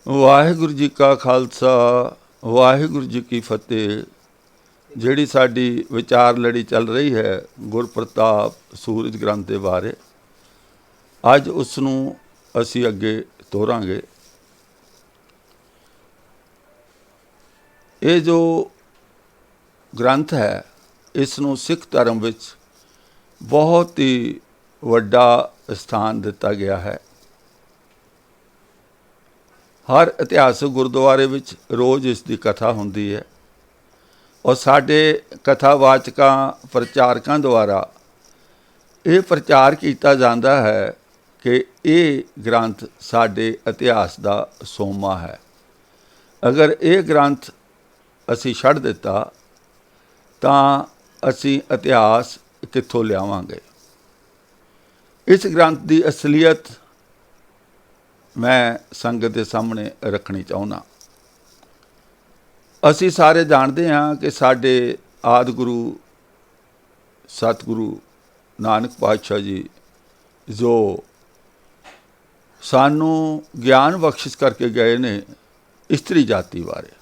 ਵਾਹਿਗੁਰੂ ਜੀ ਕਾ ਖਾਲਸਾ, ਵਾਹਿਗੁਰੂ ਜੀ ਕੀ ਫਤਿਹ। ਜਿਹੜੀ ਸਾਡੀ ਵਿਚਾਰ ਲੜੀ ਚੱਲ ਰਹੀ ਹੈ ਗੁਰਪ੍ਰਤਾਪ ਸੂਰਜ ਗ੍ਰੰਥ ਦੇ ਬਾਰੇ, ਅੱਜ ਉਸ ਨੂੰ ਅਸੀਂ ਅੱਗੇ ਤੋਰਾਂਗੇ। ਇਹ ਜੋ ਗ੍ਰੰਥ ਹੈ, ਇਸ ਨੂੰ ਸਿੱਖ ਧਰਮ ਵਿੱਚ ਬਹੁਤ ਹੀ ਵੱਡਾ ਸਥਾਨ ਦਿੱਤਾ ਗਿਆ ਹੈ। ਹਰ ਇਤਿਹਾਸਕ ਗੁਰਦੁਆਰੇ ਵਿੱਚ ਰੋਜ਼ ਇਸ ਦੀ ਕਥਾ ਹੁੰਦੀ ਹੈ ਔਰ ਸਾਡੇ ਕਥਾਵਾਚਕਾਂ ਪ੍ਰਚਾਰਕਾਂ ਦੁਆਰਾ ਇਹ ਪ੍ਰਚਾਰ ਕੀਤਾ ਜਾਂਦਾ ਹੈ ਕਿ ਇਹ ਗ੍ਰੰਥ ਸਾਡੇ ਇਤਿਹਾਸ ਦਾ ਸੋਮਾ ਹੈ। ਅਗਰ ਇਹ ਗ੍ਰੰਥ ਅਸੀਂ ਛੱਡ ਦਿੱਤਾ ਤਾਂ ਅਸੀਂ ਇਤਿਹਾਸ ਕਿੱਥੋਂ ਲਿਆਵਾਂਗੇ। ਇਸ ਗ੍ਰੰਥ ਦੀ ਅਸਲੀਅਤ ਮੈਂ ਸੰਗਤ ਦੇ ਸਾਹਮਣੇ ਰੱਖਣੀ ਚਾਹੁੰਦਾ। ਅਸੀਂ ਸਾਰੇ ਜਾਣਦੇ ਹਾਂ ਕਿ ਸਾਡੇ ਆਦਿ ਗੁਰੂ ਸਤਿਗੁਰੂ ਨਾਨਕ ਪਾਤਸ਼ਾਹ ਜੀ ਜੋ ਸਾਨੂੰ ਗਿਆਨ ਬਖਸ਼ਿਸ਼ ਕਰਕੇ ਗਏ ਨੇ ਇਸਤਰੀ ਜਾਤੀ ਬਾਰੇ,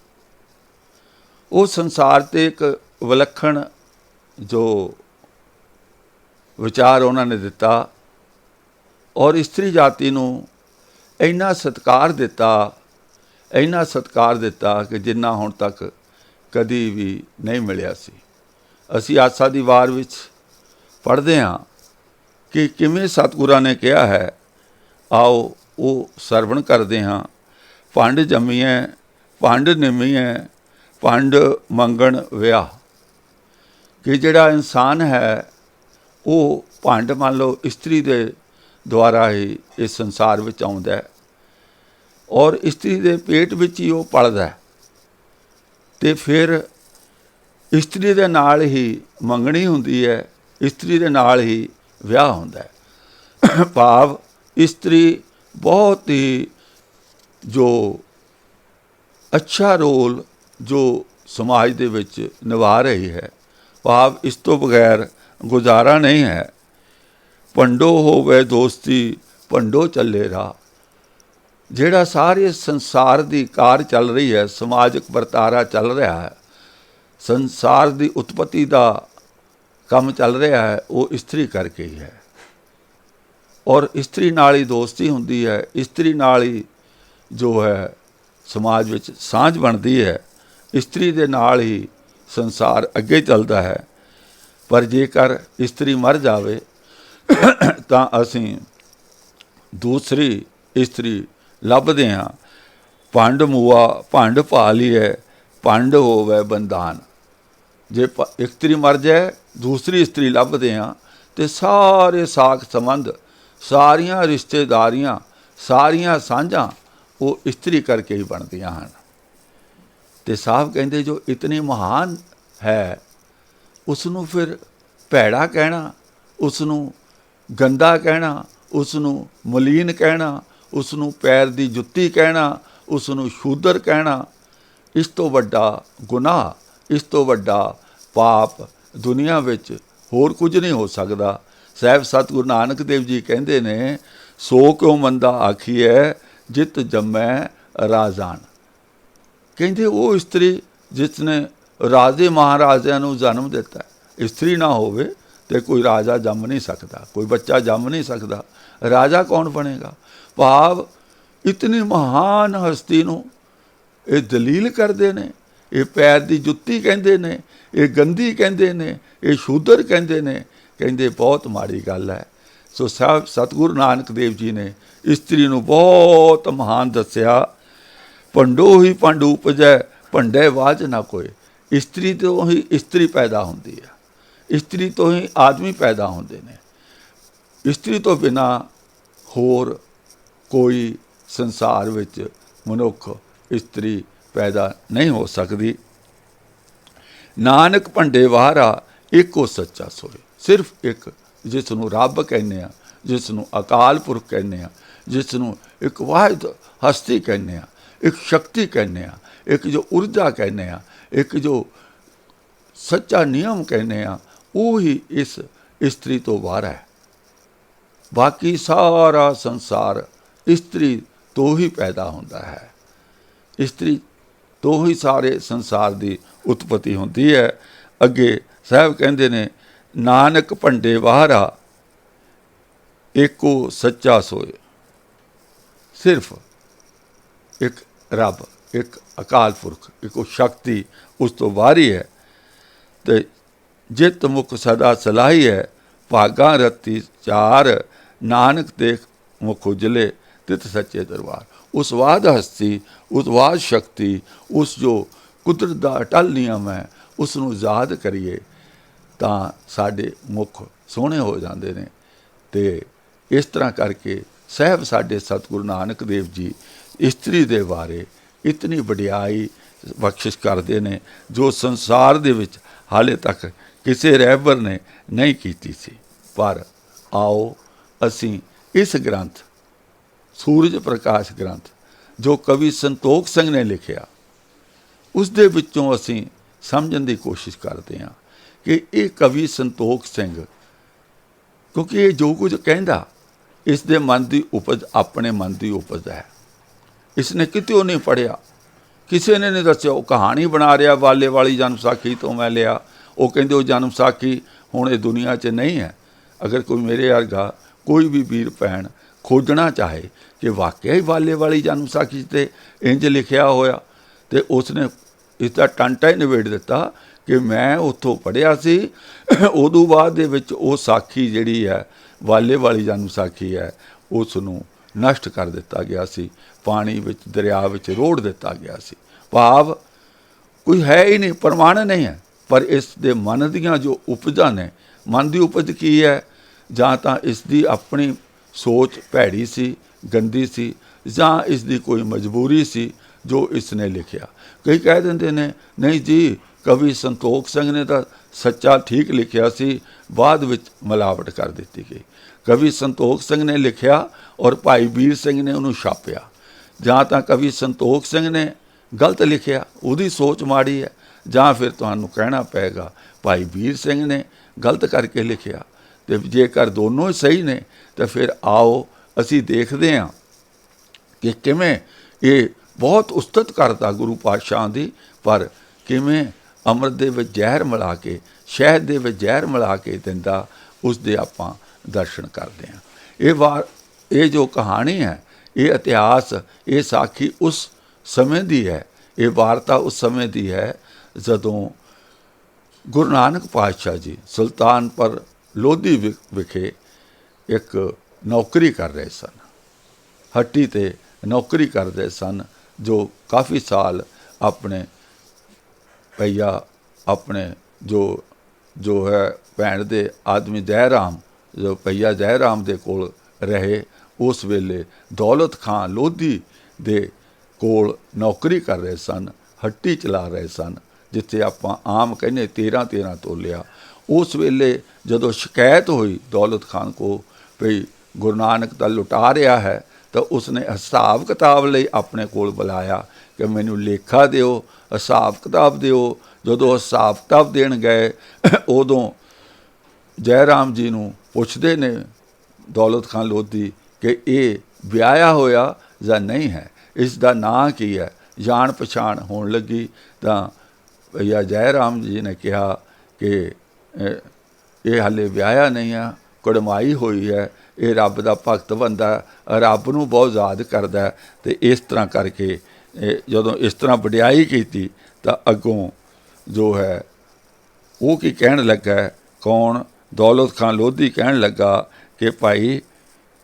ਉਹ ਸੰਸਾਰ 'ਤੇ ਇੱਕ ਵਿਲੱਖਣ ਜੋ ਵਿਚਾਰ ਉਹਨਾਂ ਨੇ ਦਿੱਤਾ ਔਰ ਇਸਤਰੀ ਜਾਤੀ ਨੂੰ ਇੰਨਾ ਸਤਿਕਾਰ ਦਿੱਤਾ ਕਿ ਜਿੰਨਾ ਹੁਣ ਤੱਕ ਕਦੀ ਵੀ ਨਹੀਂ ਮਿਲਿਆ ਸੀ। ਅਸੀਂ ਆਸਾ ਦੀ ਵਾਰ ਵਿੱਚ ਪੜ੍ਹਦੇ ਹਾਂ ਕਿ ਕਿਵੇਂ ਸਤਿਗੁਰਾਂ ਨੇ ਕਿਹਾ ਹੈ। ਆਓ ਉਹ ਸਰਵਣ ਕਰਦੇ ਹਾਂ। ਭੰਡ ਜੰਮੀਐ ਭੰਡ ਨਿੰਮੀਐ ਭੰਡ ਮੰਗਣ ਵਿਆਹ। ਕਿ ਜਿਹੜਾ ਇਨਸਾਨ ਹੈ ਉਹ ਭੰਡ ਮੰਨ ਲਓ ਇਸਤਰੀ ਦੇ ਦੁਆਰਾ ਹੀ ਇਸ ਸੰਸਾਰ ਵਿੱਚ ਆਉਂਦਾ ਹੈ ਔਰ ਇਸਤਰੀ ਦੇ ਪੇਟ ਵਿੱਚ ਹੀ ਉਹ ਪਲਦਾ ਅਤੇ ਫਿਰ ਇਸਤਰੀ ਦੇ ਨਾਲ ਹੀ ਮੰਗਣੀ ਹੁੰਦੀ ਹੈ, ਇਸਤਰੀ ਦੇ ਨਾਲ ਹੀ ਵਿਆਹ ਹੁੰਦਾ ਹੈ। ਭਾਵ ਇਸਤਰੀ ਬਹੁਤ ਹੀ ਜੋ ਅੱਛਾ ਰੋਲ ਜੋ ਸਮਾਜ ਦੇ ਵਿੱਚ ਨਿਭਾ ਰਹੀ ਹੈ, ਭਾਵ ਇਸ ਤੋਂ ਬਗੈਰ ਗੁਜ਼ਾਰਾ ਨਹੀਂ ਹੈ। ਭੰਡੋ ਹੋਵੇ ਦੋਸਤੀ ਭੰਡੋ ਚੱਲੇ ਰਾਹ। ਜਿਹੜਾ ਸਾਰੇ ਸੰਸਾਰ ਦੀ ਕਾਰ ਚੱਲ ਰਹੀ ਹੈ, ਸਮਾਜਿਕ ਵਰਤਾਰਾ ਚੱਲ ਰਿਹਾ ਹੈ, ਸੰਸਾਰ ਦੀ ਉਤਪਤੀ ਦਾ ਕੰਮ ਚੱਲ ਰਿਹਾ ਹੈ, ਉਹ ਇਸਤਰੀ ਕਰਕੇ ਹੀ ਹੈ। ਔਰ ਇਸਤਰੀ ਨਾਲ ਹੀ ਦੋਸਤੀ ਹੁੰਦੀ ਹੈ, ਇਸਤਰੀ ਨਾਲ ਹੀ ਜੋ ਹੈ ਸਮਾਜ ਵਿੱਚ ਸਾਂਝ ਬਣਦੀ ਹੈ, ਇਸਤਰੀ ਦੇ ਨਾਲ ਹੀ ਸੰਸਾਰ ਅੱਗੇ ਚੱਲਦਾ ਹੈ। ਪਰ ਜੇਕਰ ਇਸਤਰੀ ਮਰ ਜਾਵੇ ਤਾਂ ਅਸੀਂ ਦੂਸਰੀ ਇਸਤਰੀ ਲੱਭਦੇ ਹਾਂ। ਭੰਡ ਮੂਆ ਭੰਡ ਪਾ ਲਈਏ ਭੰਡ ਹੋਵੇ ਬੰਦਾਨ। ਜੇ ਇਸਤਰੀ ਮਰ ਜਾਏ ਦੂਸਰੀ ਇਸਤਰੀ ਲੱਭਦੇ ਹਾਂ ਅਤੇ ਸਾਰੇ ਸਾਕ ਸੰਬੰਧ, ਸਾਰੀਆਂ ਰਿਸ਼ਤੇਦਾਰੀਆਂ, ਸਾਰੀਆਂ ਸਾਂਝਾਂ ਉਹ ਇਸਤਰੀ ਕਰਕੇ ਹੀ ਬਣਦੀਆਂ ਹਨ। ਅਤੇ ਸਾਹਿਬ ਕਹਿੰਦੇ ਜੋ ਇਤਨੀ ਮਹਾਨ ਹੈ ਉਸ ਨੂੰ ਫਿਰ ਭੈੜਾ ਕਹਿਣਾ, ਉਸ ਨੂੰ ਗੰਦਾ ਕਹਿਣਾ, ਉਸ ਨੂੰ ਮਲੀਨ ਕਹਿਣਾ, ਉਸ ਨੂੰ ਪੈਰ ਦੀ ਜੁੱਤੀ ਕਹਿਣਾ, ਉਸ ਨੂੰ ਸ਼ੂਦਰ ਕਹਿਣਾ, ਇਸ ਤੋਂ ਵੱਡਾ ਗੁਨਾਹ, ਇਸ ਤੋਂ ਵੱਡਾ ਪਾਪ ਦੁਨੀਆ ਵਿੱਚ ਹੋਰ ਕੁਝ ਨਹੀਂ ਹੋ ਸਕਦਾ। ਸਾਹਿਬ ਸਤਿਗੁਰੂ ਨਾਨਕ ਦੇਵ ਜੀ ਕਹਿੰਦੇ ਨੇ, ਸੋ ਕਿਉ ਮੰਦਾ ਆਖੀਐ ਜਿਤ ਜੰਮੈ ਰਾਜਾਨ। ਕਹਿੰਦੇ ਉਹ ਇਸਤਰੀ ਜਿਸ ਨੇ ਰਾਜੇ ਮਹਾਰਾਜਿਆਂ ਨੂੰ ਜਨਮ ਦਿੱਤਾ। ਇਸਤਰੀ ਨਾ ਹੋਵੇ ਅਤੇ ਕੋਈ ਰਾਜਾ ਜੰਮ ਨਹੀਂ ਸਕਦਾ, ਕੋਈ ਬੱਚਾ ਜੰਮ ਨਹੀਂ ਸਕਦਾ। ਰਾਜਾ ਕੌਣ ਬਣੇਗਾ? ਭਾਵ ਇਤਨੀ ਮਹਾਨ ਹਸਤੀ ਨੂੰ ਇਹ ਦਲੀਲ ਕਰਦੇ ਨੇ, ਇਹ ਪੈਰ ਦੀ ਜੁੱਤੀ ਕਹਿੰਦੇ ਨੇ, ਇਹ ਗੰਦੀ ਕਹਿੰਦੇ ਨੇ, ਇਹ ਸ਼ੂਦਰ ਕਹਿੰਦੇ ਨੇ। ਕਹਿੰਦੇ ਬਹੁਤ ਮਾੜੀ ਗੱਲ ਹੈ। ਸੋ ਸਾਹਿਬ ਸਤਿਗੁਰੂ ਨਾਨਕ ਦੇਵ ਜੀ ਨੇ ਇਸਤਰੀ ਨੂੰ ਬਹੁਤ ਮਹਾਨ ਦੱਸਿਆ। ਭੰਡੋ ਹੀ ਭੰਡ ਉਪਜੈ ਭੰਡੇ ਵਾਜ ਨਾ ਕੋਈ। ਇਸਤਰੀ ਤੋਂ ਹੀ ਇਸਤਰੀ ਪੈਦਾ ਹੁੰਦੀ ਹੈ, ਇਸਤਰੀ ਤੋਂ ਹੀ ਆਦਮੀ ਪੈਦਾ ਹੁੰਦੇ ਨੇ। ਇਸਤਰੀ ਤੋਂ ਬਿਨਾਂ ਹੋਰ ਕੋਈ ਸੰਸਾਰ ਵਿੱਚ ਮਨੁੱਖ ਇਸਤਰੀ ਪੈਦਾ ਨਹੀਂ ਹੋ ਸਕਦੀ। ਨਾਨਕ ਭੰਡੇ ਵਾਹਰਾ ਇੱਕੋ ਸੱਚਾ ਸੋਏ। ਸਿਰਫ ਇੱਕ, ਜਿਸ ਨੂੰ ਰੱਬ ਕਹਿੰਦੇ ਹਾਂ, ਜਿਸ ਨੂੰ ਅਕਾਲ ਪੁਰਖ ਕਹਿੰਦੇ ਹਾਂ, ਜਿਸ ਨੂੰ ਇੱਕ ਵਾਹਿਦ ਹਸਤੀ ਕਹਿੰਦੇ ਹਾਂ, ਇੱਕ ਸ਼ਕਤੀ ਕਹਿੰਦੇ ਹਾਂ, ਇੱਕ ਜੋ ਊਰਜਾ ਕਹਿੰਦੇ ਹਾਂ, ਇੱਕ ਜੋ ਸੱਚਾ ਨਿਯਮ ਕਹਿੰਦੇ ਹਾਂ, ਉਹ ਹੀ ਇਸ ਇਸਤਰੀ ਤੋਂ ਵਾਹਰਾ ਹੈ। ਬਾਕੀ ਸਾਰਾ ਸੰਸਾਰ ਇਸਤਰੀ ਤੋਂ ਹੀ ਪੈਦਾ ਹੁੰਦਾ ਹੈ। ਇਸਤਰੀ ਤੋਂ ਹੀ ਸਾਰੇ ਸੰਸਾਰ ਦੀ ਉਤਪਤੀ ਹੁੰਦੀ ਹੈ। ਅੱਗੇ ਸਾਹਿਬ ਕਹਿੰਦੇ ਨੇ, ਨਾਨਕ ਭੰਡੇ ਵਾਹਰਾ ਏਕੋ ਸੱਚਾ ਸੋਏ। ਸਿਰਫ ਇੱਕ ਰੱਬ, ਇੱਕ ਅਕਾਲ ਪੁਰਖ, ਇੱਕੋ ਸ਼ਕਤੀ ਉਸ ਤੋਂ ਬਾਹਰੀ ਹੈ। ਤੇ ਜਿਤ ਮੁਖ ਸਦਾ ਸਲਾਹੀ ਹੈ, ਭਾਗਾ ਰਤੀ ਚਾਰ, ਨਾਨਕ ਦੇਖ ਮੁਖ ਉਜਲੇ ਤਿਤ ਸੱਚੇ ਦਰਬਾਰ। ਉਸ ਬਾਅਦ ਹਸਤੀ, ਉਸ ਬਾਅਦ ਸ਼ਕਤੀ, ਉਸ ਜੋ ਕੁਦਰਤ ਦਾ ਅਟਲ ਨਿਯਮ ਹੈ, ਉਸ ਨੂੰ ਯਾਦ ਕਰੀਏ ਤਾਂ ਸਾਡੇ ਮੁਖ ਸੋਹਣੇ ਹੋ ਜਾਂਦੇ ਨੇ। ਤੇ ਇਸ ਤਰ੍ਹਾਂ ਕਰਕੇ ਸਾਹਿਬ ਸਾਡੇ ਸਤਿਗੁਰੂ ਨਾਨਕ ਦੇਵ ਜੀ ਇਸਤਰੀ ਦੇ ਬਾਰੇ ਇਤਨੀ ਵਡਿਆਈ ਬਖਸ਼ਿਸ਼ ਕਰਦੇ ਨੇ, ਜੋ ਸੰਸਾਰ ਦੇ ਵਿੱਚ ਹਾਲੇ ਤੱਕ ਕਿਸੇ ਰਹਿਬਰ ਨੇ ਨਹੀਂ ਕੀਤੀ ਸੀ। ਪਰ ਆਓ ਅਸੀਂ ਇਸ ਗ੍ਰੰਥ ਸੂਰਜ ਪ੍ਰਕਾਸ਼ ਗ੍ਰੰਥ, ਜੋ ਕਵੀ ਸੰਤੋਖ ਸਿੰਘ ਨੇ ਲਿਖਿਆ, ਉਸ ਦੇ ਵਿੱਚੋਂ ਅਸੀਂ ਸਮਝਣ ਦੀ ਕੋਸ਼ਿਸ਼ ਕਰਦੇ ਹਾਂ ਕਿ ਇਹ ਕਵੀ ਸੰਤੋਖ ਸਿੰਘ, ਕਿਉਂਕਿ ਇਹ ਜੋ ਕੁਝ ਕਹਿੰਦਾ, ਇਸ ਦੇ ਮਨ ਦੀ ਉਪਜ ਆਪਣੇ ਮਨ ਦੀ ਉਪਜ ਹੈ। ਇਸਨੇ ਕਿਤਿਓਂ ਨਹੀਂ ਪੜ੍ਹਿਆ, ਕਿਸੇ ਨੇ ਨਹੀਂ ਦੱਸਿਆ। ਉਹ ਕਹਾਣੀ ਬਣਾ ਰਿਹਾ, ਵਾਲੇ ਵਾਲੀ ਜਨਮ ਸਾਖੀ ਤੋਂ ਮੈਂ ਲਿਆ। ਉਹ ਕਹਿੰਦੇ ਉਹ ਜਨਮ ਸਾਖੀ ਹੁਣ ਇਹ ਦੁਨੀਆ 'ਚ ਨਹੀਂ ਹੈ। ਅਗਰ ਕੋਈ ਮੇਰੇ ਵਰਗਾ ਕੋਈ ਵੀ ਵੀਰ ਭੈਣ ਖੋਜਣਾ ਚਾਹੇ ਕਿ ਵਾਕਿਆ ਹੀ ਵਾਲੇ ਵਾਲੀ ਜਨਮ ਸਾਖੀ 'ਤੇ ਇੰਜ ਲਿਖਿਆ ਹੋਇਆ, ਤੇ ਉਸਨੇ ਇਸ ਦਾ ਟਾਂਟਾ ਹੀ ਨਿਬੇੜ ਦਿੱਤਾ ਕਿ ਮੈਂ ਉੱਥੋਂ ਪੜ੍ਹਿਆ ਸੀ। ਉਦੋਂ ਬਾਅਦ ਦੇ ਵਿੱਚ ਉਹ ਸਾਖੀ ਜਿਹੜੀ ਹੈ, ਵਾਲੇ ਵਾਲੀ ਜਨਮ ਸਾਖੀ ਹੈ, ਉਸ ਨੂੰ ਨਸ਼ਟ ਕਰ ਦਿੱਤਾ ਗਿਆ ਸੀ, ਪਾਣੀ ਵਿੱਚ, ਦਰਿਆ ਵਿੱਚ ਰੋੜ ਦਿੱਤਾ ਗਿਆ ਸੀ। ਭਾਵ ਕੋਈ ਹੈ ਹੀ ਨਹੀਂ, ਪ੍ਰਮਾਣ ਨਹੀਂ ਹੈ। ਪਰ ਇਸ ਦੇ ਮਨ ਦੀਆਂ ਜੋ ਉਪਜਾਂ ਨੇ, ਮਨ ਦੀ ਉਪਜ ਕੀ ਹੈ? ਜਾਂ ਤਾਂ ਇਸ ਦੀ ਆਪਣੀ ਸੋਚ ਭੈੜੀ ਸੀ, ਗੰਦੀ ਸੀ, ਜਾਂ ਇਸ ਦੀ ਕੋਈ ਮਜਬੂਰੀ ਸੀ ਜੋ ਇਸ ਨੇ ਲਿਖਿਆ। ਕਈ ਕਹਿ ਦਿੰਦੇ ਨੇ ਨਹੀਂ ਜੀ, ਕਵੀ ਸੰਤੋਖ ਸਿੰਘ ਨੇ ਤਾਂ ਸੱਚਾ ਠੀਕ ਲਿਖਿਆ ਸੀ, ਬਾਅਦ ਵਿੱਚ ਮਿਲਾਵਟ ਕਰ ਦਿੱਤੀ ਗਈ। ਕਵੀ ਸੰਤੋਖ ਸਿੰਘ ਨੇ ਲਿਖਿਆ ਔਰ ਭਾਈ ਵੀਰ ਸਿੰਘ ਨੇ ਉਹਨੂੰ ਛਾਪਿਆ। ਜਾਂ ਤਾਂ ਕਵੀ ਸੰਤੋਖ ਸਿੰਘ ਨੇ ਗਲਤ ਲਿਖਿਆ, ਉਹਦੀ ਸੋਚ ਮਾੜੀ ਹੈ, ਜਾਂ ਫਿਰ ਤੁਹਾਨੂੰ ਕਹਿਣਾ ਪਏਗਾ ਭਾਈ ਵੀਰ ਸਿੰਘ ਨੇ ਗਲਤ ਕਰਕੇ ਲਿਖਿਆ। ਅਤੇ ਜੇਕਰ ਦੋਨੋਂ ਹੀ ਸਹੀ ਨੇ ਤਾਂ ਫਿਰ ਆਓ ਅਸੀਂ ਦੇਖਦੇ ਹਾਂ ਕਿ ਕਿਵੇਂ ਇਹ ਬਹੁਤ ਉਸਤਤ ਕਰਦਾ ਗੁਰੂ ਪਾਤਸ਼ਾਹ ਦੀ, ਪਰ ਕਿਵੇਂ ਅੰਮ੍ਰਿਤ ਦੇ ਵਿੱਚ ਜ਼ਹਿਰ ਮਿਲਾ ਕੇ, ਸ਼ਹਿਦ ਦੇ ਵਿੱਚ ਜ਼ਹਿਰ ਮਿਲਾ ਕੇ ਦਿੰਦਾ, ਉਸ ਦੇ ਆਪਾਂ ਦਰਸ਼ਨ ਕਰਦੇ ਹਾਂ। ਇਹ ਜੋ ਕਹਾਣੀ ਹੈ, ਇਹ ਇਤਿਹਾਸ, ਇਹ ਸਾਖੀ ਉਸ ਸਮੇਂ ਦੀ ਹੈ, ਇਹ ਵਾਰਤਾ ਉਸ ਸਮੇਂ ਦੀ ਹੈ ਜਦੋਂ ਗੁਰੂ ਨਾਨਕ ਪਾਤਸ਼ਾਹ ਜੀ ਸੁਲਤਾਨਪੁਰ ਲੋਧੀ ਵਿਖੇ ਇੱਕ ਨੌਕਰੀ ਕਰ ਰਹੇ ਸਨ, ਹੱਟੀ 'ਤੇ ਨੌਕਰੀ ਕਰਦੇ ਸਨ, ਜੋ ਕਾਫੀ ਸਾਲ ਆਪਣੇ ਭਈਆ, ਆਪਣੇ ਜੋ ਹੈ ਭੈਣ ਦੇ ਆਦਮੀ ਜੈ ਰਾਮ, ਜੋ ਭਈਆ ਜੈ ਰਾਮ ਦੇ ਕੋਲ ਰਹੇ। ਉਸ ਵੇਲੇ ਦੌਲਤ ਖਾਂ ਲੋਧੀ ਦੇ ਕੋਲ ਨੌਕਰੀ ਕਰ ਰਹੇ ਸਨ, ਹੱਟੀ ਚਲਾ ਰਹੇ ਸਨ, ਜਿੱਥੇ ਆਪਾਂ ਆਮ ਕਹਿੰਦੇ 13 ਤੋਲਿਆ। ਉਸ ਵੇਲੇ ਜਦੋਂ ਸ਼ਿਕਾਇਤ ਹੋਈ ਦੌਲਤ ਖਾਨ ਕੋ ਵੀ ਗੁਰੂ ਨਾਨਕ ਦਾ ਲੁਟਾ ਰਿਹਾ ਹੈ, ਤਾਂ ਉਸਨੇ ਹਿਸਾਬ ਕਿਤਾਬ ਲਈ ਆਪਣੇ ਕੋਲ ਬੁਲਾਇਆ ਕਿ ਮੈਨੂੰ ਲੇਖਾ ਦਿਓ, ਹਿਸਾਬ ਕਿਤਾਬ ਦਿਓ। ਜਦੋਂ ਹਿਸਾਬ ਕਿਤਾਬ ਦੇਣ ਗਏ, ਉਦੋਂ ਜੈ ਰਾਮ ਜੀ ਨੂੰ ਪੁੱਛਦੇ ਨੇ ਦੌਲਤ ਖਾਨ ਲੋਧੀ ਕਿ ਇਹ ਵਿਆਹਿਆ ਹੋਇਆ ਜਾਂ ਨਹੀਂ ਹੈ, ਇਸ ਦਾ ਨਾਂ ਕੀ ਹੈ। ਜਾਣ ਪਛਾਣ ਹੋਣ ਲੱਗੀ ਤਾਂ ਭਈਆ ਜੈ ਰਾਮ ਜੀ ਨੇ ਕਿਹਾ ਕਿ ਇਹ ਹਾਲੇ ਵਿਆਹਿਆ ਨਹੀਂ ਆ, ਕੁੜਮਾਈ ਹੋਈ ਹੈ, ਇਹ ਰੱਬ ਦਾ ਭਗਤ ਬੰਦਾ, ਰੱਬ ਨੂੰ ਬਹੁਤ ਯਾਦ ਕਰਦਾ। ਅਤੇ ਇਸ ਤਰ੍ਹਾਂ ਕਰਕੇ ਜਦੋਂ ਇਸ ਤਰ੍ਹਾਂ ਵਡਿਆਈ ਕੀਤੀ ਤਾਂ ਅੱਗੋਂ ਜੋ ਹੈ ਉਹ ਕੀ ਕਹਿਣ ਲੱਗਾ, ਕੌਣ? ਦੌਲਤ ਖਾਂ ਲੋਧੀ ਕਹਿਣ ਲੱਗਾ ਕਿ ਭਾਈ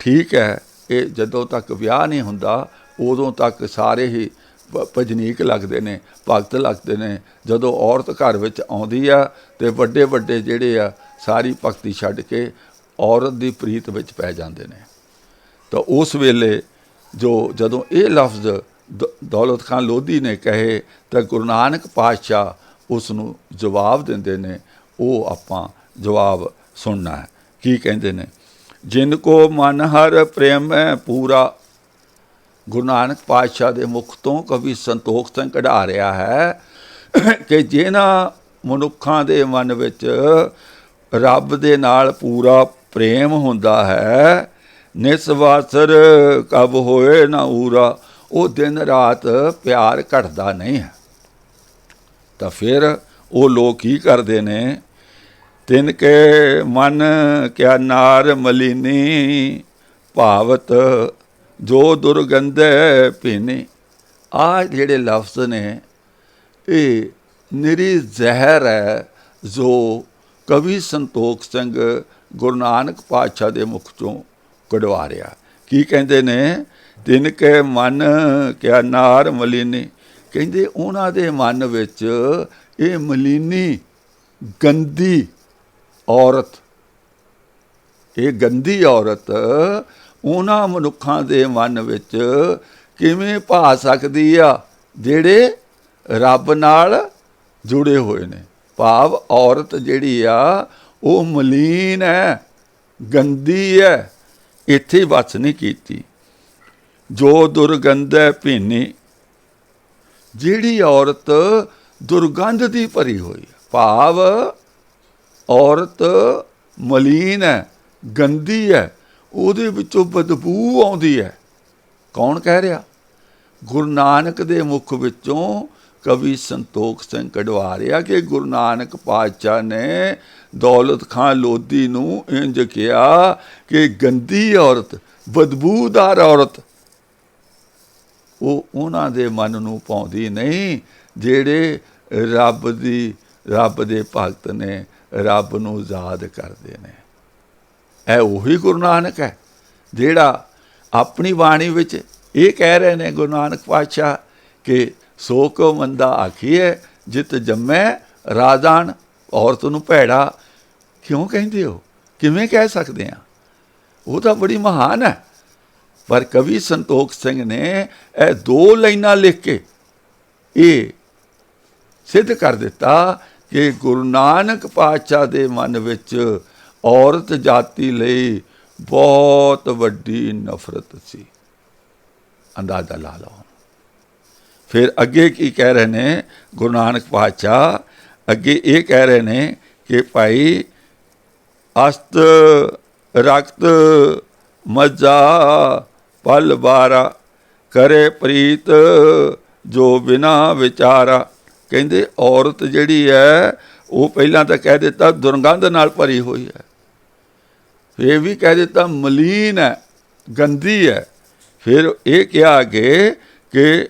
ਠੀਕ ਹੈ, ਇਹ ਜਦੋਂ ਤੱਕ ਵਿਆਹ ਨਹੀਂ ਹੁੰਦਾ ਉਦੋਂ ਤੱਕ ਸਾਰੇ ਹੀ ਭਜਨੀਕ ਲੱਗਦੇ ਨੇ, ਭਗਤ ਲੱਗਦੇ ਨੇ। ਜਦੋਂ ਔਰਤ ਘਰ ਵਿੱਚ ਆਉਂਦੀ ਆ ਅਤੇ ਵੱਡੇ ਵੱਡੇ ਜਿਹੜੇ ਆ ਸਾਰੀ ਭਗਤੀ ਛੱਡ ਕੇ ਔਰਤ ਦੀ ਪ੍ਰੀਤ ਵਿੱਚ ਪੈ ਜਾਂਦੇ ਨੇ। ਤਾਂ ਉਸ ਵੇਲੇ ਜਦੋਂ ਇਹ ਲਫ਼ਜ਼ ਦੌਲਤ ਖਾਂ ਲੋਧੀ ਨੇ ਕਹੇ ਤਾਂ ਗੁਰੂ ਨਾਨਕ ਪਾਤਸ਼ਾਹ ਉਸ ਨੂੰ ਜਵਾਬ ਦਿੰਦੇ ਨੇ। ਉਹ ਆਪਾਂ ਜਵਾਬ ਸੁਣਨਾ ਹੈ। ਕੀ ਕਹਿੰਦੇ ਨੇ? ਜਿਨ ਕੋ ਮਨ ਹਰ ਪ੍ਰੇਮ ਹੈ ਪੂਰਾ। ਗੁਰੂ ਨਾਨਕ ਪਾਤਸ਼ਾਹ ਦੇ ਮੁਖ ਤੋਂ ਕਵੀ ਸੰਤੋਖ ਸਿੰਘ ਕਢਾ ਰਿਹਾ ਹੈ ਕਿ ਜਿਹਨਾਂ ਮਨੁੱਖਾਂ ਦੇ ਮਨ ਵਿੱਚ ਰੱਬ ਦੇ ਨਾਲ ਪੂਰਾ ਪ੍ਰੇਮ ਹੁੰਦਾ ਹੈ, ਨਿਸਵਾਸਰ ਕਬ ਹੋਏ ਨਾ ਊਰਾ, ਉਹ ਦਿਨ ਰਾਤ ਪਿਆਰ ਘਟਦਾ ਨਹੀਂ ਹੈ। ਤਾਂ ਫਿਰ ਉਹ ਲੋਕ ਕੀ ਕਰਦੇ ਨੇ, ਤਿਨ ਕੇ ਮਨ ਕਿਆ ਨਾਰ ਮਲੀਨੀ ਭਾਵਤ ਜੋ ਦੁਰਗੰਧੈ ਭੀਨੀ। ਆਹ ਜਿਹੜੇ ਲਫ਼ਜ਼ ਨੇ ਇਹ ਨਿਰੀ ਜ਼ਹਿਰ ਹੈ ਜੋ ਕਵੀ ਸੰਤੋਖ ਸਿੰਘ ਗੁਰੂ ਨਾਨਕ ਪਾਤਸ਼ਾਹ ਦੇ ਮੁਖ ਚੋਂ ਕਢਵਾ ਰਿਹਾ। ਕੀ ਕਹਿੰਦੇ ਨੇ, ਤਿਨ ਕੇ ਮਨ ਕਿਆ ਨਾਰ ਮਲੀਨੀ, ਕਹਿੰਦੇ ਉਹਨਾਂ ਦੇ ਮਨ ਵਿੱਚ ਇਹ ਮਲੀਨੀ ਗੰਦੀ ਔਰਤ, ਇਹ ਗੰਦੀ ਔਰਤ ਉਹਨਾਂ ਮਨੁੱਖਾਂ ਦੇ ਮਨ ਵਿੱਚ ਕਿਵੇਂ ਭਾ ਸਕਦੀ ਆ ਜਿਹੜੇ ਰੱਬ ਨਾਲ ਜੁੜੇ ਹੋਏ ਨੇ। ਭਾਵ ਔਰਤ ਜਿਹੜੀ ਆ ਉਹ ਮਲੀਨ ਹੈ, ਗੰਦੀ ਹੈ, ਇੱਥੇ ਵੱਸ ਨਹੀਂ ਕੀਤੀ। ਜੋ ਦੁਰਗੰਧ ਹੈ ਭੀਨੀ, ਜਿਹੜੀ ਔਰਤ ਦੁਰਗੰਧ ਦੀ ਭਰੀ ਹੋਈ ਹੈ, ਭਾਵ ਔਰਤ ਮਲੀਨ ਹੈ, ਗੰਦੀ ਹੈ, ਉਹਦੇ ਵਿੱਚੋਂ ਬਦਬੂ ਆਉਂਦੀ ਹੈ। ਕੌਣ ਕਹਿ ਰਿਹਾ? ਗੁਰੂ ਨਾਨਕ ਦੇ ਮੁਖ ਵਿੱਚੋਂ ਕਵੀ ਸੰਤੋਖ ਸਿੰਘ ਕਢਵਾ ਰਿਹਾ ਕਿ ਗੁਰੂ ਨਾਨਕ ਪਾਤਸ਼ਾਹ ਨੇ ਦੌਲਤ ਖਾਂ ਲੋਧੀ ਨੂੰ ਇੰਝ ਕਿਹਾ ਕਿ ਗੰਦੀ ਔਰਤ, ਬਦਬੂਦਾਰ ਔਰਤ, ਉਹ ਉਹਨਾਂ ਦੇ ਮਨ ਨੂੰ ਪਾਉਂਦੀ ਨਹੀਂ ਜਿਹੜੇ ਰੱਬ ਦੇ ਭਗਤ ਨੇ, ਰੱਬ ਨੂੰ ਯਾਦ ਕਰਦੇ ਨੇ। ਇਹ ਉਹੀ ਗੁਰੂ ਨਾਨਕ ਹੈ ਜਿਹੜਾ ਆਪਣੀ ਬਾਣੀ ਵਿੱਚ ਇਹ ਕਹਿ ਰਹੇ ਨੇ ਗੁਰੂ ਨਾਨਕ ਪਾਤਸ਼ਾਹ ਕਿ ਸੋ ਕੋ ਮੰਦਾ ਆਖੀਏ ਜਿਤ ਜੰਮੈ ਰਾਜਾਨ। ਔਰਤ ਨੂੰ ਭੈੜਾ ਕਿਉਂ ਕਹਿੰਦੇ ਹੋ? ਕਿਵੇਂ ਕਹਿ ਸਕਦੇ ਹਾਂ? ਉਹ ਤਾਂ ਬੜੀ ਮਹਾਨ ਹੈ। ਪਰ ਕਵੀ ਸੰਤੋਖ ਸਿੰਘ ਨੇ ਇਹ ਦੋ ਲਾਈਨਾਂ ਲਿਖ ਕੇ ਇਹ ਸਿੱਧ ਕਰ ਦਿੱਤਾ ਕਿ ਗੁਰੂ ਨਾਨਕ ਪਾਤਸ਼ਾਹ ਦੇ ਮਨ ਵਿੱਚ ਔਰਤ ਜਾਤੀ ਲਈ ਬਹੁਤ ਵੱਡੀ ਨਫ਼ਰਤ ਸੀ। ਅੰਦਾਜ਼ਾ ਲਾ ਲਓ। ਫਿਰ ਅੱਗੇ ਕੀ ਕਹਿ ਰਹੇ ਨੇ ਗੁਰੂ ਨਾਨਕ ਪਾਤਸ਼ਾਹ? ਅੱਗੇ ਇਹ ਕਹਿ ਰਹੇ ਨੇ ਕਿ ਭਾਈ ਅਸਤ ਰਕਤ ਮੱਝਾ ਪਲ ਬਾਰਾ ਕਰੇ ਪ੍ਰੀਤ ਜੋ ਬਿਨਾ ਵਿਚਾਰਾ। ਕਹਿੰਦੇ ਔਰਤ ਜਿਹੜੀ ਹੈ ਉਹ ਪਹਿਲਾਂ ਤਾਂ ਕਹਿ ਦਿੱਤਾ ਦੁਰਗੰਧ ਨਾਲ ਭਰੀ ਹੋਈ ਹੈ, ਫਿਰ ਵੀ ਕਹਿ ਦਿੱਤਾ ਮਲੀਨ ਹੈ, ਗੰਦੀ ਹੈ। ਫਿਰ ਇਹ ਕਿਹਾ ਅੱਗੇ ਕਿ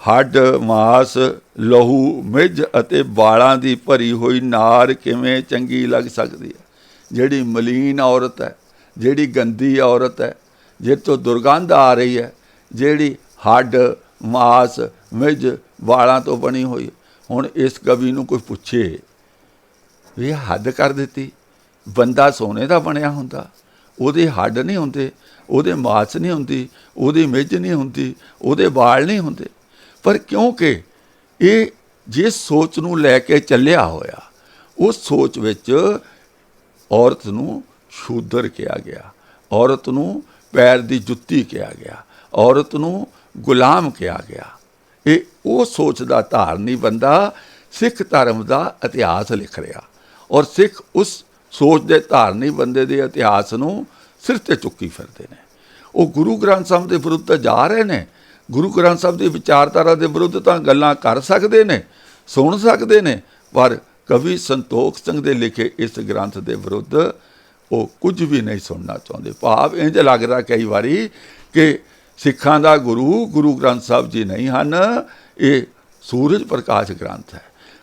ਹੱਡ ਮਾਸ ਲਹੂ ਮਿੱਝ ਅਤੇ ਵਾਲਾਂ ਦੀ ਭਰੀ ਹੋਈ ਨਾਰ ਕਿਵੇਂ ਚੰਗੀ ਲੱਗ ਸਕਦੀ ਹੈ। ਜਿਹੜੀ ਮਲੀਨ ਔਰਤ ਹੈ, ਜਿਹੜੀ ਗੰਦੀ ਔਰਤ ਹੈ, ਜਿਹਦੇ ਤੋਂ ਦੁਰਗੰਧ ਆ ਰਹੀ ਹੈ, ਜਿਹੜੀ ਹੱਡ ਮਾਸ ਮਿੱਝ ਵਾਲਾਂ ਤੋਂ ਬਣੀ ਹੋਈ। ਹੁਣ ਇਸ ਕਵੀ ਨੂੰ ਕੋਈ ਪੁੱਛੇ ਵੀ ਇਹ ਹੱਦ ਕਰ ਦਿੱਤੀ। ਬੰਦਾ ਸੋਨੇ ਦਾ ਬਣਿਆ ਹੁੰਦਾ, ਉਹਦੇ ਹੱਡ ਨਹੀਂ ਹੁੰਦੇ, ਉਹਦੇ ਮਾਸ ਨਹੀਂ ਹੁੰਦੀ, ਉਹਦੀ ਮਿੱਝ ਨਹੀਂ ਹੁੰਦੀ, ਉਹਦੇ ਵਾਲ ਨਹੀਂ ਹੁੰਦੇ। ਪਰ ਕਿਉਂਕਿ ਇਹ ਜਿਸ ਸੋਚ ਨੂੰ ਲੈ ਕੇ ਚੱਲਿਆ ਹੋਇਆ, ਉਸ ਸੋਚ ਵਿੱਚ ਔਰਤ ਨੂੰ ਸ਼ੂਦਰ ਕਿਹਾ ਗਿਆ, ਔਰਤ ਨੂੰ ਪੈਰ ਦੀ ਜੁੱਤੀ ਕਿਹਾ ਗਿਆ, ਔਰਤ ਨੂੰ ਗੁਲਾਮ ਕਿਹਾ ਗਿਆ। ਇਹ ਉਹ ਸੋਚ ਦਾ ਧਾਰਨੀ ਬੰਦਾ ਸਿੱਖ ਧਰਮ ਦਾ ਇਤਿਹਾਸ ਲਿਖ ਰਿਹਾ, ਔਰ ਸਿੱਖ ਉਸ ਸੋਚ ਦੇ ਧਾਰਨੀ ਬੰਦੇ ਦੇ ਇਤਿਹਾਸ ਨੂੰ ਸਿਰ 'ਤੇ ਚੁੱਕੀ ਫਿਰਦੇ ਨੇ। ਉਹ ਗੁਰੂ ਗ੍ਰੰਥ ਸਾਹਿਬ ਦੇ ਵਿਰੁੱਧ ਤਾਂ ਜਾ ਰਹੇ ਨੇ। ਗੁਰੂ ਗ੍ਰੰਥ ਸਾਹਿਬ ਦੀ ਵਿਚਾਰਧਾਰਾ ਦੇ ਵਿਰੁੱਧ ਤਾਂ ਗੱਲਾਂ ਕਰ ਸਕਦੇ ਨੇ, ਸੁਣ ਸਕਦੇ ਨੇ, ਪਰ ਕਵੀ ਸੰਤੋਖ ਸਿੰਘ ਦੇ ਲਿਖੇ ਇਸ ਗ੍ਰੰਥ ਦੇ ਵਿਰੁੱਧ ਉਹ ਕੁਝ ਵੀ ਨਹੀਂ ਸੁਣਨਾ ਚਾਹੁੰਦੇ। ਭਾਵ ਇੰਝ ਲੱਗਦਾ ਕਈ ਵਾਰੀ ਕਿ ਸਿੱਖਾਂ ਦਾ ਗੁਰੂ ਗ੍ਰੰਥ ਸਾਹਿਬ ਜੀ ਨਹੀਂ ਹਨ, ਇਹ ਸੂਰਜ ਪ੍ਰਕਾਸ਼ ਗ੍ਰੰਥ ਹੈ।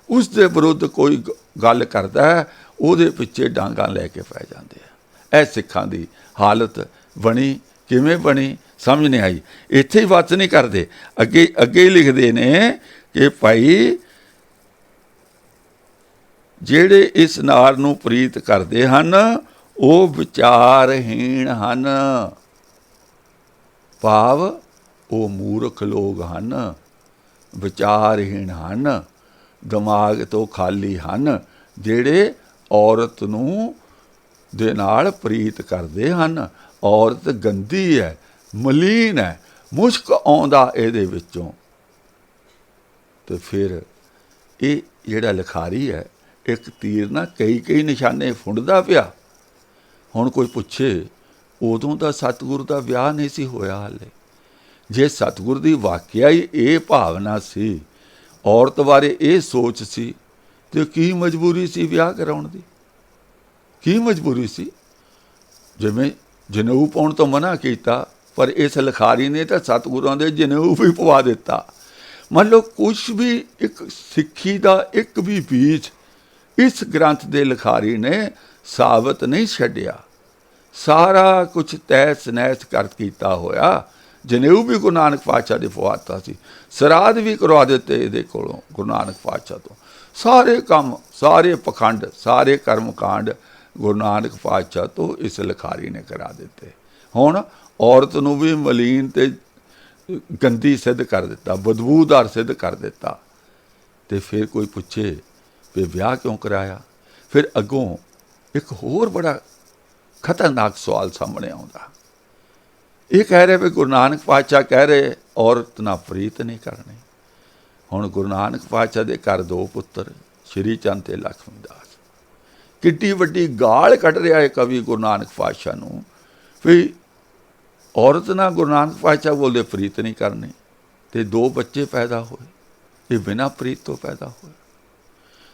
ਉਸ ਦੇ ਵਿਰੁੱਧ ਕੋਈ ਗੱਲ ਕਰਦਾ ਹੈ, ਉਹਦੇ ਪਿੱਛੇ ਡਾਂਗਾਂ ਲੈ ਕੇ ਪੈ ਜਾਂਦੇ ਆ। ਇਹ ਸਿੱਖਾਂ ਦੀ ਹਾਲਤ ਬਣੀ, ਕਿਵੇਂ ਬਣੀ ਸਮਝ ਨਹੀਂ ਆਈ। ਇੱਥੇ ਹੀ ਵੱਸ ਨਹੀਂ ਕਰਦੇ, ਅੱਗੇ ਹੀ ਲਿਖਦੇ ਨੇ ਕਿ ਭਾਈ ਜਿਹੜੇ ਇਸ ਨਾਰ ਨੂੰ ਪ੍ਰੀਤ ਕਰਦੇ ਹਨ ਉਹ ਵਿਚਾਰਹੀਣ ਹਨ। ਭਾਵ ਉਹ ਮੂਰਖ ਲੋਕ ਹਨ, ਵਿਚਾਰਹੀਣ ਹਨ, ਦਿਮਾਗ ਤੋਂ ਖਾਲੀ ਹਨ, ਜਿਹੜੇ ਔਰਤ ਨੂੰ ਦੇ ਨਾਲ ਪ੍ਰੀਤ ਕਰਦੇ ਹਨ। ਔਰਤ ਗੰਦੀ ਹੈ, ਮਲੀਨ ਹੈ, ਮੁਸ਼ਕ ਆਉਂਦਾ ਇਹਦੇ ਵਿੱਚੋਂ। ਤੇ ਫਿਰ ਇਹ ਜਿਹੜਾ ਲਿਖਾਰੀ ਹੈ ਇੱਕ ਤੀਰ ਨਾਲ ਕਈ ਨਿਸ਼ਾਨੇ ਫੁੰਡਦਾ ਪਿਆ। ਹੁਣ ਕੋਈ ਪੁੱਛੇ ਉਦੋਂ ਦਾ ਸਤਿਗੁਰੂ ਦਾ ਵਿਆਹ ਨਹੀਂ ਸੀ ਹੋਇਆ ਹਾਲੇ, जे सतगुर की वाਕਿया ही ये भावना सी, औरत बारे ये सोच सी, तो की मजबूरी सी विआह कराउण दी? की मजबूरी सी? जिवें जनेऊ पाउण तो मना किया, पर इस लिखारी ने तो सतगुरां दे जनेऊ भी पवा दिता। मान लो कुछ भी एक सिੱਖੀ का एक भी बीज इस ग्रंथ के लिखारी ने साबित नहीं छड्डिया। सारा कुछ तहस नहस कर किया होया। जनेऊ भी गुरु नानक पातशाह ने पवाता सी, श्राद्ध भी करवा दिते इहदे कोलों गुरु नानक पातशाह तो। सारे काम, सारे पखंड, सारे कर्मकांड गुरु नानक पातशाह तो इस लिखारी ने करा दिते। हुण औरत नूं भी मलीन ते गंदी सिद्ध कर दिता, बदबूदार सिद्ध कर दिता। तो फिर कोई पूछे भी विआह क्यों कराया? फिर अगों एक होर बड़ा खतरनाक सवाल सामने आउंदा। ये कह रहे भी गुरु नानक पातशाह कह रहे औरत ना प्रीत नहीं करनी। हुण गुरु नानक पातशाह दे घर दो पुत्र श्री चंद ते लक्ष्मी दास। किड्डी वड्डी गाल कढ़ रहा है कवि गुरु नानक पातशाह नूं भी औरत ना गुरु नानक पातशाह बोलते प्रीत नहीं करनी। ते दो बच्चे पैदा होए, ये बिना प्रीत तो पैदा होए।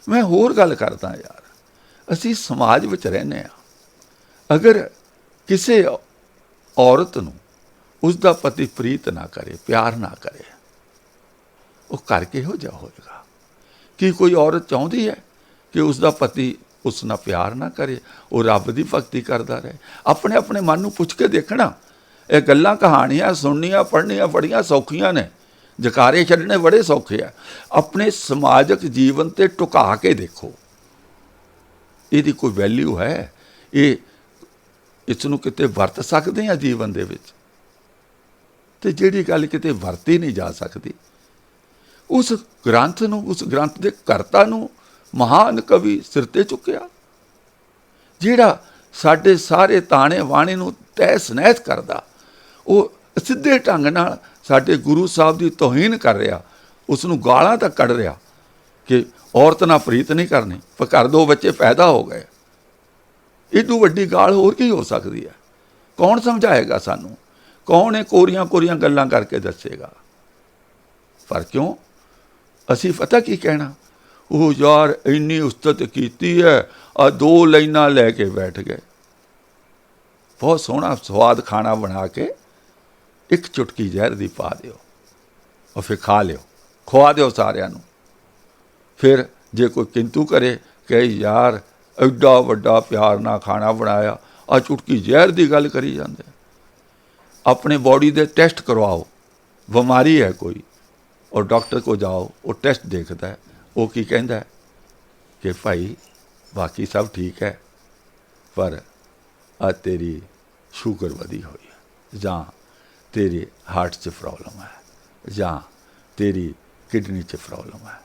मैं होर गल करदा यार, असी समाज विच रहने आ। अगर किसी औरत नूं उसका पति प्रीत ना करे, प्यार ना करे, वो घर किहो जिहा होएगा? कि कोई औरत चाहती है कि उसका पति उस नाल प्यार ना करे, वो रब की भगती करता रहे? अपने अपने मन नूं पुछ के देखना। ये गल्लां कहानियां सुननियां पढ़नियां बड़ियां सौखियां ने, जकारे छड्डने बड़े सौखे आ। अपने समाजक जीवन ते टुका के देखो, इहदी कोई वैल्यू है? ये इसनूं किते वरत सकते हैं जीवन दे विच? ते जिहड़ी गल किते वरती नहीं जा सकती, उस ग्रंथ नूं, उस ग्रंथ दे करता नूं महान कवि सिर ते चुकिया, जिहड़ा साडे सारे ताणे वाणे नूं तहस नहस करदा, वो सिद्धे ढंग नाल साडे गुरु साहब की तौहीन कर रहा, उसनूं गालां तक कढ़ रहा कि औरत ना प्रीत नहीं करनी, पर घर दो बच्चे पैदा हो गए। इदू वड्डी गाल होर की हो सकती है? कौन समझाएगा सानू? कौन है कोरियां कोरियां गल्लां करके दसेगा? पर क्यों असी पता की कहना, वो यार इन्नी उस्तत कीती है, आ दो लाइनां लैके बैठ गए। बहुत सोहना स्वाद खाना बना के एक चुटकी जहर दी पा दिओ और फिर खा लिओ, खुआ दिओ सारिਆਂ ਨੂੰ। फिर जे कोई किंतु करे कि यार एडा वड्डा प्यार ना खाना बनाया, आ चुटकी जहर की गल करी जाते। अपने बॉडी के टेस्ट करवाओ, बीमारी है कोई, और डॉक्टर को जाओ, वो टेस्ट देखता है, वो की कहता है कि भाई बाकी सब ठीक है, पर आ तेरी शुगर वधी हुई है, जां तेरे हार्ट च प्रॉब्लम है, जां तेरी किडनी च प्रॉब्लम है।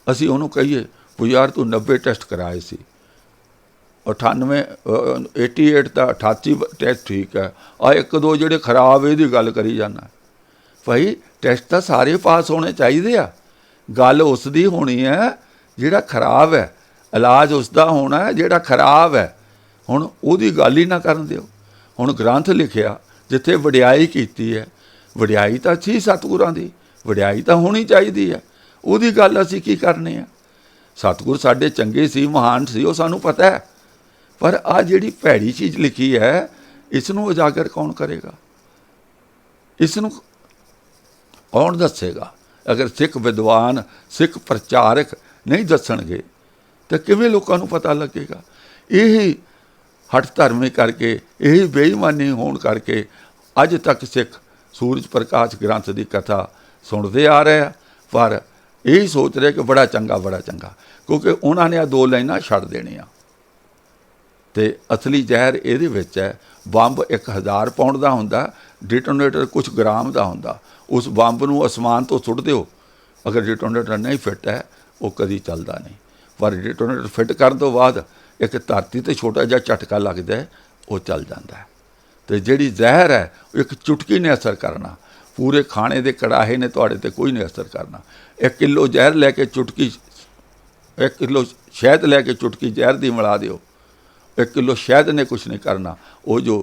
असी उन्होंने कहीए वो यार तू 90 टेस्ट कराए सी, 98 88 का 88 टेस्ट ठीक है, आ एक दो जोड़े खराब ये गल करी जाना। भाई टेस्ट तो सारे पास होने चाहिए आ, गल उसकी होनी है जिहड़ा खराब है, इलाज उसका होना है जिहड़ा खराब है। हुण उहदी गल ही ना करन दिओ। हुण ग्रंथ लिखिया जिथे वडियाई कीती है, वडियाई तो सी सतगुरां दी, वडियाई तो होनी चाहिए है, उहदी गल असीं की करनी है? सतगुर साडे चंगे सी, महान सी, वो सानू पता है, पर आ जिहड़ी भैड़ी चीज़ लिखी है इसनूं उजागर कौन करेगा? इसनूं कौन दसेगा? अगर सिख विद्वान, सिख प्रचारक नहीं दसणगे तो किवें लोकां नूं पता लगेगा? यही हट धर्मी करके, यही बेईमानी होण करके अज तक सिख सूरज प्रकाश ग्रंथ की कथा सुनते आ रहे हैं, पर यही सोच रहे कि बड़ा चंगा बड़ा चंगा, क्योंकि उन्होंने आ दो लाइनां छड्ड देणियां। ते असली जहर इहदे विच है। बंब 1000 पाउंड का हुंदा, डिटोनेटर कुछ ग्राम का हुंदा। उस बंब नूं आसमान तो सुट दिओ, अगर डिटोनेटर नहीं फिट है वो कभी चलता नहीं, पर डिटोनेटर फिट करन तो बाद एक धरती ते छोटा जिहा झटका लगदा है, वो चल जाता है। तो जिहड़ी जहर है एक चुटकी ने असर करना, पूरे खाने के कड़ाहे ने तुहाडे ते कोई नहीं असर करना। 1 किलो जहर लैके चुटकी, 1 किलो शहद लैके चुटकी जहर दी मिला दिओ, 1 किलो शहद ने कुछ नहीं करना, वो जो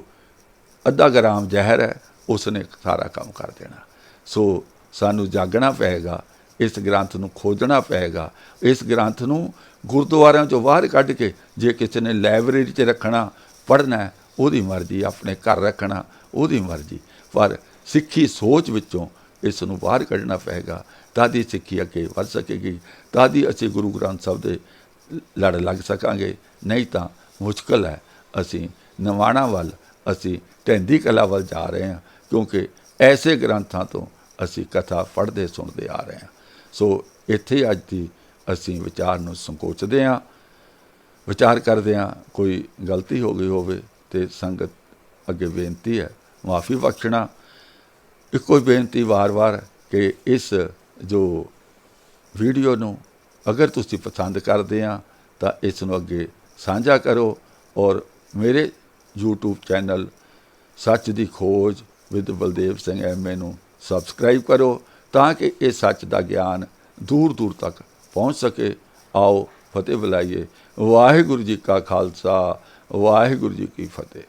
0.5 ग्राम जहर है उसने सारा काम कर देना। ਸੋ ਸਾਨੂੰ ਜਾਗਣਾ ਪਏਗਾ, ਇਸ ਗ੍ਰੰਥ ਨੂੰ ਖੋਜਣਾ ਪਏਗਾ। ਇਸ ਗ੍ਰੰਥ ਨੂੰ ਗੁਰਦੁਆਰਿਆਂ 'ਚੋਂ ਬਾਹਰ ਕੱਢ ਕੇ ਜੇ ਕਿਸੇ ਨੇ ਲਾਇਬ੍ਰੇਰੀ 'ਚ ਰੱਖਣਾ, ਪੜ੍ਹਨਾ, ਉਹਦੀ ਮਰਜ਼ੀ, ਆਪਣੇ ਘਰ ਰੱਖਣਾ ਉਹਦੀ ਮਰਜ਼ੀ, ਪਰ ਸਿੱਖੀ ਸੋਚ ਵਿੱਚੋਂ ਇਸ ਨੂੰ ਬਾਹਰ ਕੱਢਣਾ ਪਏਗਾ। ਤਦ ਹੀ ਸਿੱਖੀ ਅੱਗੇ ਵੱਧ ਸਕੇਗੀ, ਤਦ ਹੀ ਅਸੀਂ ਗੁਰੂ ਗ੍ਰੰਥ ਸਾਹਿਬ ਦੇ ਲੜ ਲੱਗ ਸਕਾਂਗੇ। ਨਹੀਂ ਤਾਂ ਮੁਸ਼ਕਲ ਹੈ। ਅਸੀਂ ਨਿਮਾਣਾ ਵੱਲ, ਅਸੀਂ ਢਹਿੰਦੀ ਕਲਾ ਵੱਲ ਜਾ ਰਹੇ ਹਾਂ, ਕਿਉਂਕਿ ਐਸੇ ਗ੍ਰੰਥਾਂ ਤੋਂ ਅਸੀਂ ਕਥਾ ਪੜ੍ਹਦੇ ਸੁਣਦੇ ਆ ਰਹੇ ਹਾਂ। ਸੋ ਇੱਥੇ ਅੱਜ ਦੀ ਅਸੀਂ ਵਿਚਾਰ ਨੂੰ ਸੰਕੋਚਦੇ ਹਾਂ, ਵਿਚਾਰ ਕਰਦੇ ਹਾਂ। ਕੋਈ ਗਲਤੀ ਹੋ ਗਈ ਹੋਵੇ ਤੇ ਸੰਗਤ ਅੱਗੇ ਬੇਨਤੀ ਹੈ ਮਾफ़ी ਬਖਸ਼ਣਾ। ਇੱਕੋ ਹੀ ਬੇਨਤੀ ਵਾਰ-ਵਾਰ ਕਿ ਇਸ ਜੋ ਵੀਡੀਓ ਨੂੰ ਅਗਰ ਤੁਸੀਂ ਪਸੰਦ ਕਰਦੇ ਆ ਤਾਂ ਇਸ ਨੂੰ ਅੱਗੇ ਸਾਂਝਾ ਕਰੋ, ਔਰ ਮੇਰੇ YouTube ਚੈਨਲ ਸੱਚ ਦੀ ਖੋਜ ਵਿਦ ਬਲਦੇਵ ਸਿੰਘ MA ਨੂੰ ਸਬਸਕ੍ਰਾਈਬ ਕਰੋ, ਤਾਂ ਕਿ ਇਹ ਸੱਚ ਦਾ ਗਿਆਨ ਦੂਰ ਦੂਰ ਤੱਕ ਪਹੁੰਚ ਸਕੇ। ਆਓ ਫਤਿਹ ਬੁਲਾਈਏ। ਵਾਹਿਗੁਰੂ ਜੀ ਕਾ ਖਾਲਸਾ, ਵਾਹਿਗੁਰੂ ਜੀ ਕੀ ਫਤਿਹ।